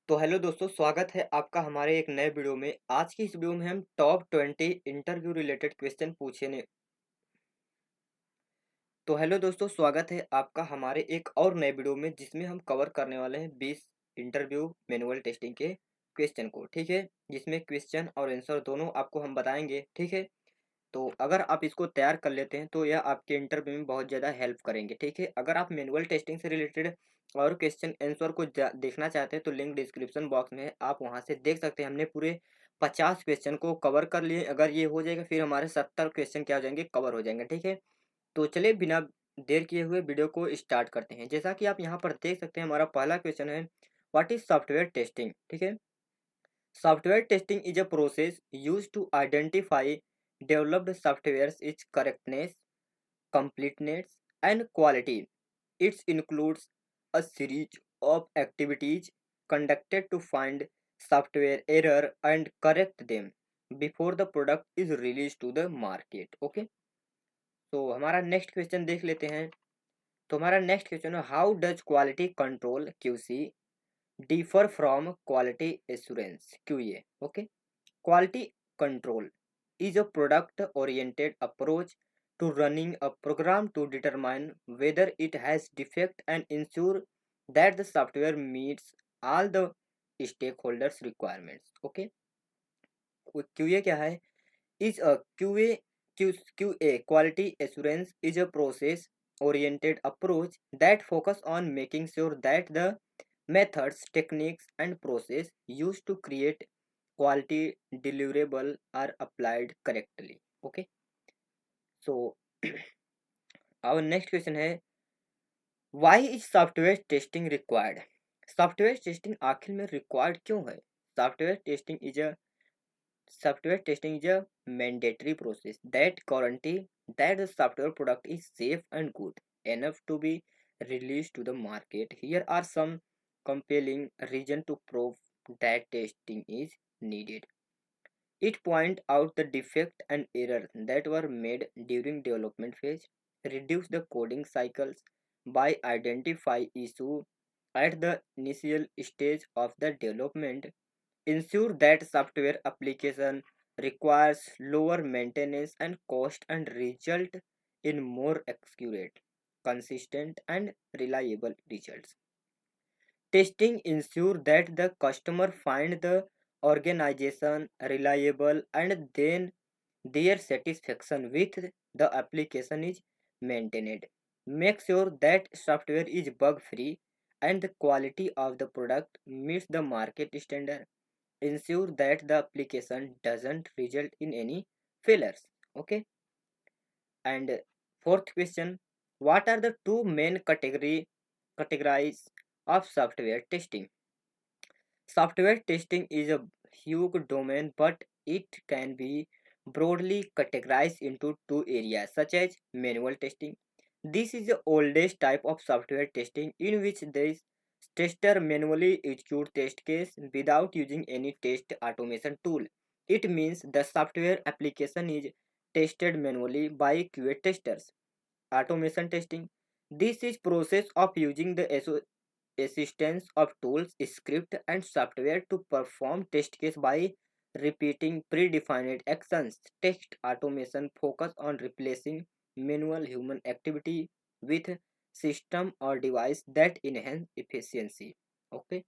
तो हेलो दोस्तों, स्वागत है आपका हमारे एक नए वीडियो में। आज की इस वीडियो में हम टॉप 20 इंटरव्यू रिलेटेड क्वेश्चन पूछेंगे। तो हेलो दोस्तों, स्वागत है आपका हमारे एक और नए वीडियो में, जिसमें हम कवर करने वाले हैं 20 इंटरव्यू मैनुअल टेस्टिंग के क्वेश्चन को। ठीक है, जिसमें क्वेश्चन और आंसर दोनों आपको हम बताएंगे। ठीक है, तो अगर आप इसको तैयार कर लेते हैं तो यह आपके इंटरव्यू में बहुत ज़्यादा हेल्प करेंगे। ठीक है, अगर आप मैनुअल टेस्टिंग से रिलेटेड और क्वेश्चन आंसर को देखना चाहते हैं तो लिंक डिस्क्रिप्शन बॉक्स में है, आप वहां से देख सकते हैं। हमने पूरे 50 क्वेश्चन को कवर कर लिए। अगर ये हो जाएगा फिर हमारे 70 क्वेश्चन क्या हो जाएंगे, कवर हो जाएंगे। ठीक है, तो चलिए बिना देर किए हुए वीडियो को स्टार्ट करते हैं। जैसा कि आप यहाँ पर देख सकते हैं, हमारा पहला क्वेश्चन है, व्हाट इज सॉफ्टवेयर टेस्टिंग। ठीक है, software testing is a process used to identify developed software's its correctness, completeness, and quality. It includes a series of activities conducted to find software error and correct them before the product is released to the market. Okay, तो हमारा next question देख लेते हैं। तो हमारा next question है, how does quality control QC differ from quality assurance QA. Okay, quality control is a product oriented approach to running a program to determine whether it has defect and ensure that the software meets all the stakeholders requirements. Okay, QA क्या है? Is a QA quality assurance is a process oriented approach that focus on making sure that the methods, techniques, and process used to create quality deliverable are applied correctly. Okay, so our next question है, why is software testing required? Software testing आखिर में required क्यों है? software testing is a mandatory process that guarantee that the software product is safe and good enough to be released to the market. Here are some compelling reasons to prove that testing is needed. It points out the defect and errors that were made during development phase, reduce the coding cycles by identify issue at the initial stage of the development, ensure that software application requires lower maintenance and cost and result in more accurate, consistent and reliable results. Testing ensure that the customer find the organization reliable and then their satisfaction with the application is maintained. Make sure that software is bug free and the quality of the product meets the market standard. Ensure that the application doesn't result in any failures. Okay, and fourth question, what are the two main categories of software testing? Software testing is a huge domain, but it can be broadly categorized into two areas such as manual testing. This is the oldest type of software testing in which the tester manually execute test case without using any test automation tool. It means the software application is tested manually by QA testers. Automation testing. This is process of using the assistance of tools, script, and software to perform test case by repeating predefined actions. Test automation focus on replacing manual human activity with system or device that enhance efficiency. Okay,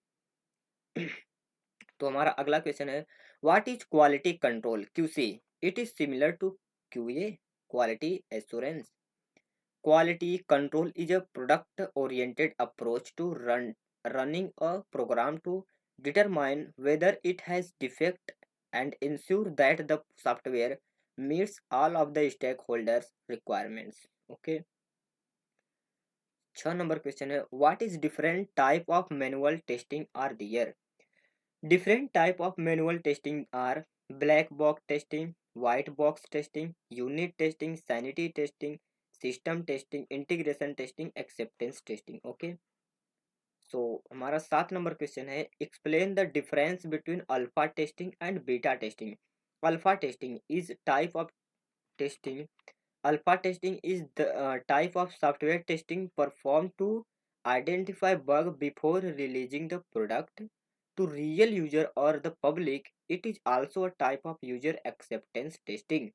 तो हमारा अगला question है, what is quality control QC? It is similar to QA, quality assurance. Quality control is a product-oriented approach to running a program to determine whether it has defect and ensure that the software meets all of the stakeholders requirements. Okay. 6 number question है, what is different type of manual testing are there? Different type of manual testing are black box testing, white box testing, unit testing, sanity testing, system testing, integration testing, acceptance testing. Okay, so हमारा 7 number question है, explain the difference between alpha testing and beta testing. Alpha testing is type of testing. Alpha testing is the type of software testing performed to identify bug before releasing the product to real user or the public, it is also a type of user acceptance testing.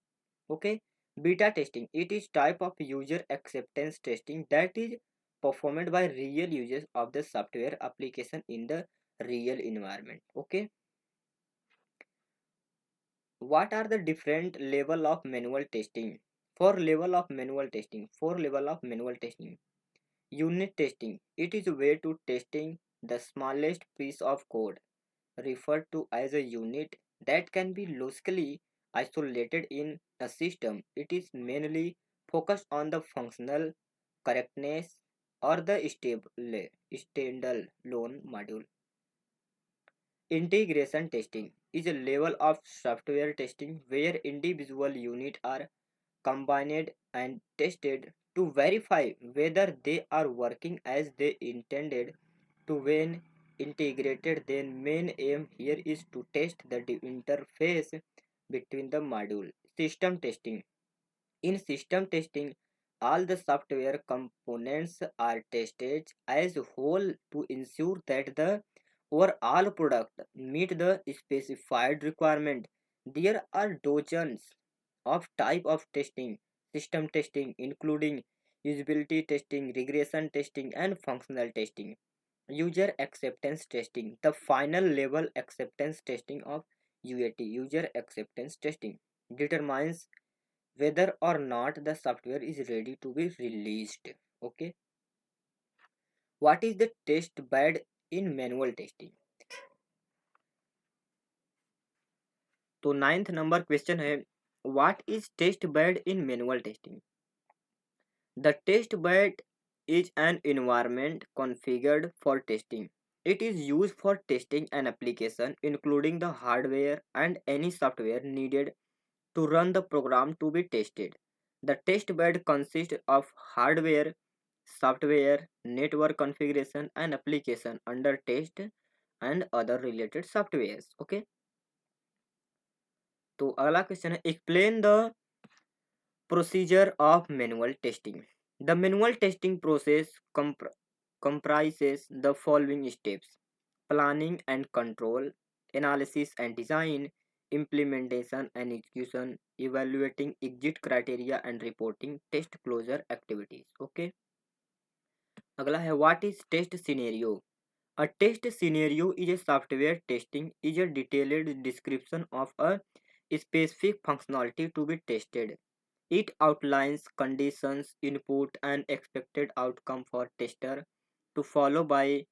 Okay, beta testing, it is type of user acceptance testing that is performed by real users of the software application in the real environment. Okay, what are the different level of manual testing? For level of manual testing, unit testing, it is a way to testing the smallest piece of code referred to as a unit that can be locally isolated in a system. It is mainly focused on the functional correctness or the standalone module. Integration testing is a level of software testing where individual units are combined and tested to verify whether they are working as they intended to. When integrated, then main aim here is to test the interface between the module. System testing, in system testing, all the software components are tested as a whole to ensure that the overall product meet the specified requirement. There are dozens of type of testing. System testing including usability testing, regression testing, and functional testing. User acceptance testing, the final level acceptance testing of UAT, user acceptance testing, determines whether or not the software is ready to be released. Okay, what is the test bed in manual testing? तो ninth number question है, what is test bed in manual testing? The test bed is an environment configured for testing. It is used for testing an application, including the hardware and any software needed to run the program to be tested. The test bed consists of hardware, software, network configuration, and application under test and other related softwares. Okay. तो अगला question है, explain the procedure of manual testing. The manual testing process comprises the following steps: planning and control, analysis and design, implementation and execution, evaluating exit criteria, and reporting test closure activities. Okay. अगला है, what is test scenario? A test scenario is a software testing is a detailed description of a specific functionality to be tested. It outlines conditions, input, and expected outcome for tester to follow by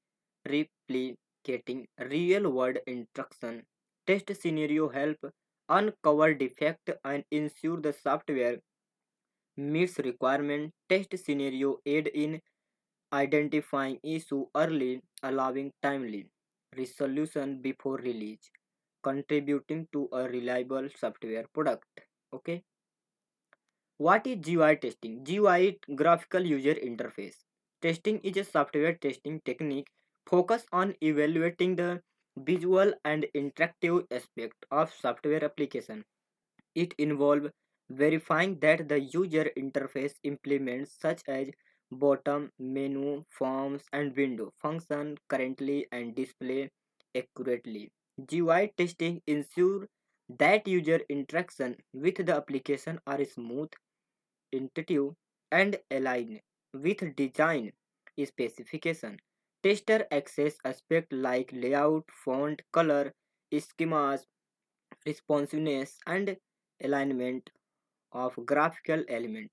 replicating real-world instruction. Test scenario help uncover defect and ensure the software meets requirement. Test scenario aid in identifying issue early, allowing timely resolution before release, contributing to a reliable software product. Okay. What is GUI testing? GUI, graphical user interface. Testing is a software testing technique focused on evaluating the visual and interactive aspect of software application. It involves verifying that the user interface implements such as bottom, menu, forms, and window function currently and display accurately. GUI testing ensures that user interaction with the application are smooth, intuitive, and aligned with design specification. Tester access aspects like layout, font, color, schemas, responsiveness, and alignment of graphical element.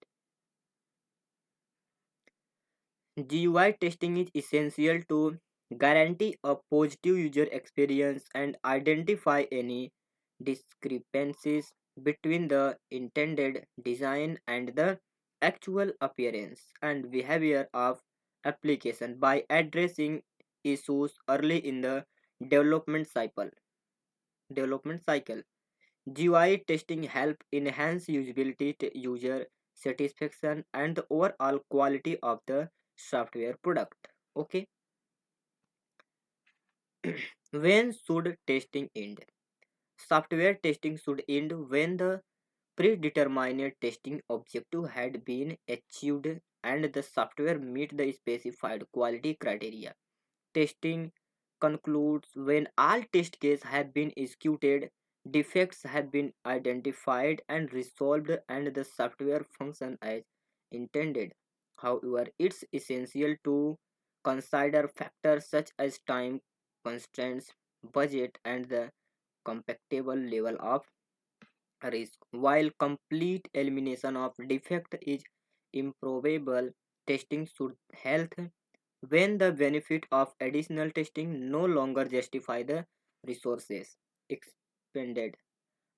GUI testing is essential to guarantee a positive user experience and identify any discrepancies between the intended design and the actual appearance and behavior of application by addressing issues early in the development cycle. Development cycle. GUI testing help enhance usability, user satisfaction, and the overall quality of the software product. Okay. When should testing end? Software testing should end when the predetermined testing objective had been achieved and the software meet the specified quality criteria. Testing concludes when all test cases have been executed, defects have been identified and resolved, and the software functions as intended. However, it's essential to consider factors such as time constraints, budget, and the compatible level of risk. While complete elimination of defect is improbable, testing should help when the benefit of additional testing no longer justify the resources expended.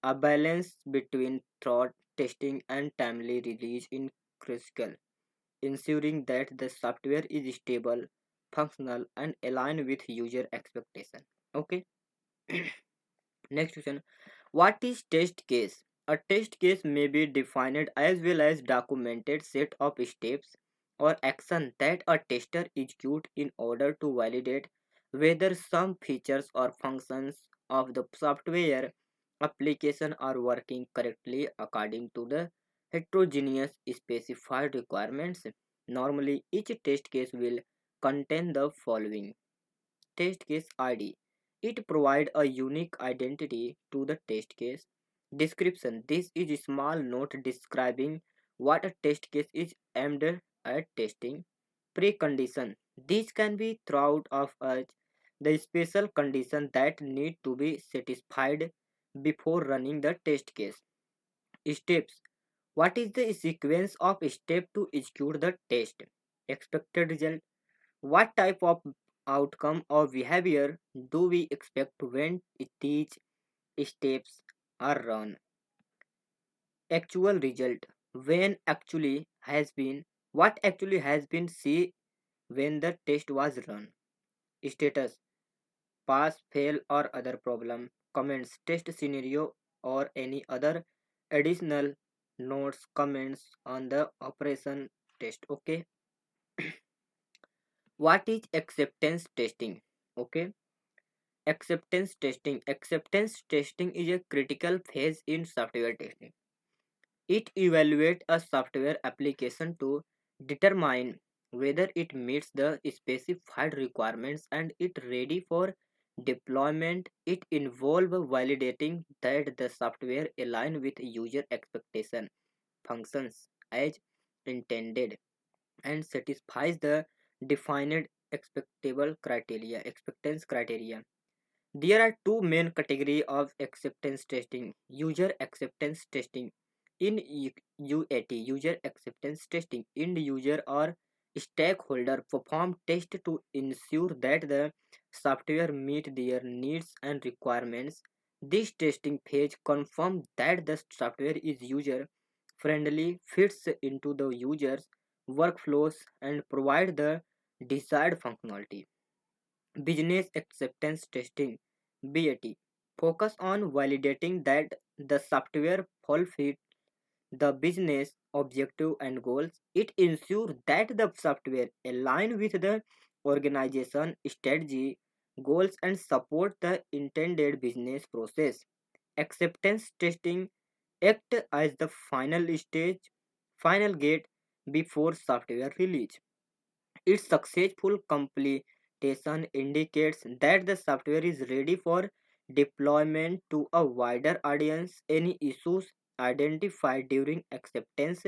A balance between thorough testing and timely release is critical, ensuring that the software is stable, functional, and aligned with user expectation. Okay. Next question. What is test case? A test case may be defined as well as documented set of steps or action that a tester executes in order to validate whether some features or functions of the software application are working correctly according to the heterogeneous specified requirements. Normally, each test case will contain the following: test case ID. It provides a unique identity to the test case. Description. This is a small note describing what a test case is aimed at testing. Precondition. This can be throughout of us the special condition that need to be satisfied before running the test case. Steps. What is the sequence of steps to execute the test? Expected result. What type of outcome or behavior do we expect when these steps are run? Actual result. When actually has been what actually has been seen when the test was run. Status. Pass, fail or other problem. Comments. Test scenario or any other additional notes comments on the operation test. Okay. What is acceptance testing? Okay. Acceptance testing is a critical phase in software testing. It evaluates a software application to determine whether it meets the specified requirements and it ready for deployment. It involves validating that the software align with user expectation, functions as intended, and satisfies the defined acceptance criteria. There are two main categories of acceptance testing. User acceptance testing. In UAT, user acceptance testing, end user or stakeholder perform tests to ensure that the software meet their needs and requirements. This testing phase confirms that the software is user friendly, fits into the user's workflows, and provide the desired functionality. Business acceptance testing (BAT) focus on validating that the software fulfills the business objective and goals. It ensures that the software align with the organization strategy, goals and support the intended business process. Acceptance testing act as the final gate before software release. Its successful completion indicates that the software is ready for deployment to a wider audience. Any issues identified during acceptance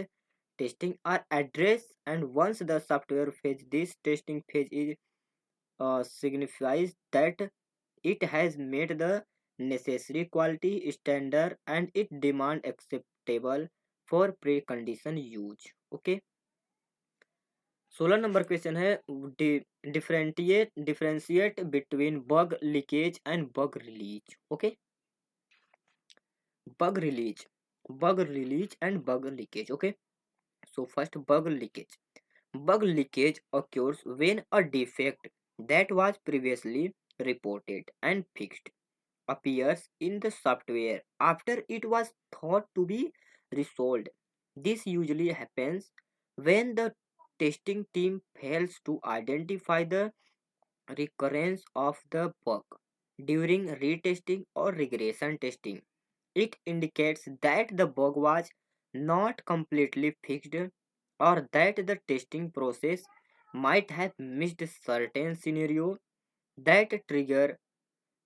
testing are addressed, and once the software phase, this testing phase is signifies that it has met the necessary quality standard and it demand acceptable for precondition use. Okay. 16 number question है differentiate between bug leakage and bug release. Okay. Bug release and bug leakage. Okay. So first, bug leakage occurs when a defect that was previously reported and fixed appears in the software after it was thought to be resolved. This usually happens when the testing team fails to identify the recurrence of the bug during retesting or regression testing. It indicates that the bug was not completely fixed or that the testing process might have missed certain scenario. that trigger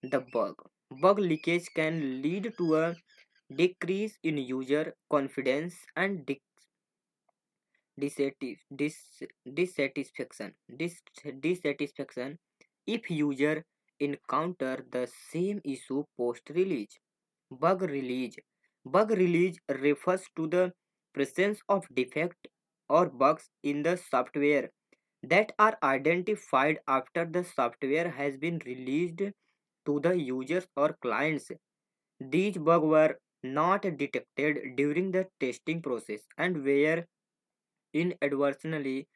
the bug. Bug leakage can lead to a decrease in user confidence and dissatis- dis- dissatisfaction. Dissatisfaction if user encounter the same issue post release. Bug release. Bug release refers to the presence of defect or bugs in the software that are identified after the software has been released to the users or clients. These bugs were not detected during the testing process and were inadvertently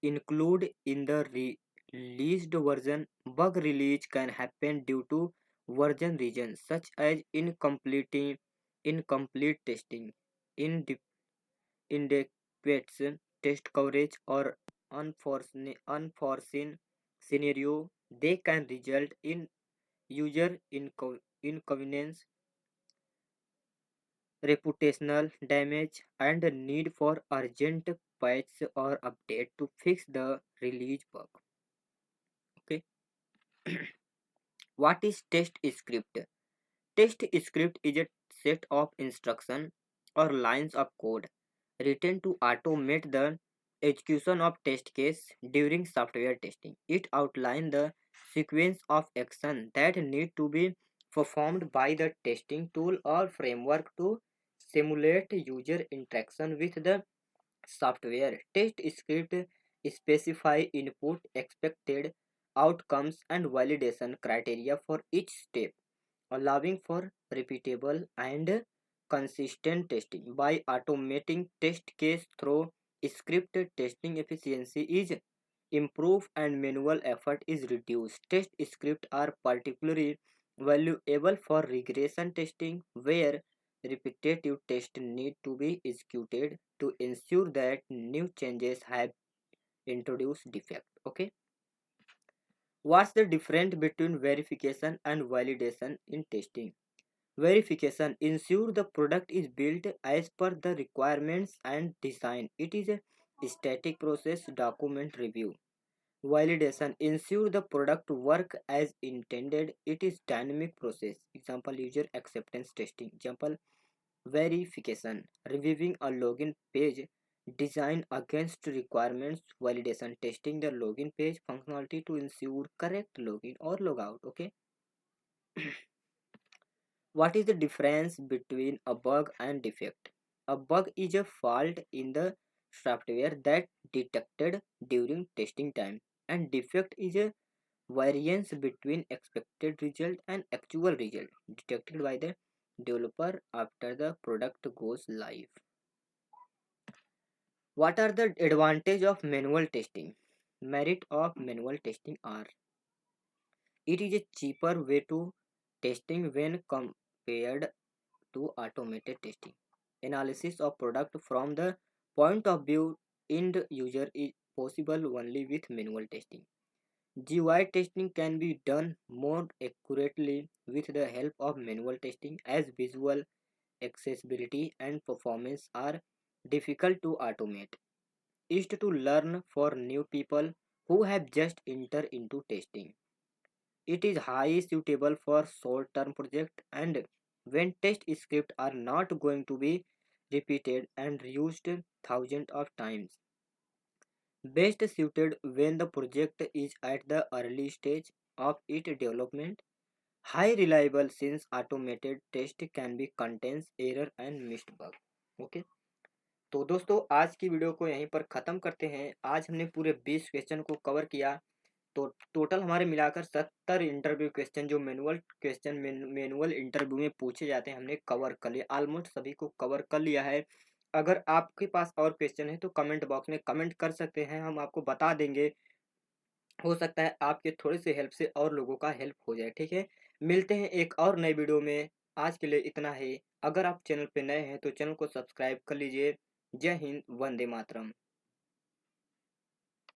included in the released version. Bug release can happen due to version regions such as incomplete testing, inadequate test coverage, or unforeseen scenario. They can result in user inconvenience, reputational damage, and a need for urgent patch or update to fix the release bug. Okay, what is test script? Test script is a set of instructions or lines of code written to automate the execution of test case during software testing. It outlines the sequence of action that need to be performed by the testing tool or framework to simulate user interaction with the software. Test script specify input, expected outcomes, and validation criteria for each step, allowing for repeatable and consistent testing. By automating test case through script, testing efficiency is improved and manual effort is reduced. Test scripts are particularly valuable for regression testing where repetitive tests need to be executed to ensure that new changes have introduced defect. Okay, what's the difference between verification and validation in testing? Verification ensures the product is built as per the requirements and design. It is a static process. Document review. Validation ensures the product work as intended. It is dynamic process. Example, user acceptance testing. Example, verification reviewing a login page design against requirements. Validation testing the login page functionality to ensure correct login or logout. Okay, what is the difference between a bug and defect? A bug is a fault in the software that detected during testing time, and defect is a variance between expected result and actual result detected by the developer after the product goes live. What are the advantages of manual testing? Merit of manual testing are: it is a cheaper way to testing when compared to automated testing. Analysis of product from the point of view end user is possible only with manual testing. GUI testing can be done more accurately with the help of manual testing as visual accessibility and performance are difficult to automate. Is to learn for new people who have just entered into testing. It is highly suitable for short-term projects and when test scripts are not going to be repeated and used thousands of times. Best suited when the project is at the early stage of its development. High reliable since automated test can be contains error and missed bug. Okay, तो दोस्तों आज की video को यहीं पर ख़त्म करते हैं। आज हमने पूरे 20 क्वेश्चन को कवर किया। तो टोटल हमारे मिलाकर 70 इंटरव्यू क्वेश्चन जो मैनुअल क्वेश्चन मैनुअल इंटरव्यू में पूछे जाते हैं हमने कवर कर लिया। ऑलमोस्ट सभी को कवर कर लिया है। अगर आपके पास और क्वेश्चन है तो कमेंट बॉक्स में कमेंट कर सकते हैं, हम आपको बता देंगे। हो सकता है आपके थोड़े से हेल्प से और लोगों का हेल्प हो जाए। ठीक है, मिलते हैं एक और नई वीडियो में। आज के लिए इतना ही। अगर आप चैनल पे नए हैं तो चैनल को सब्सक्राइब कर लीजिए। जय हिंद, वंदे मातरम।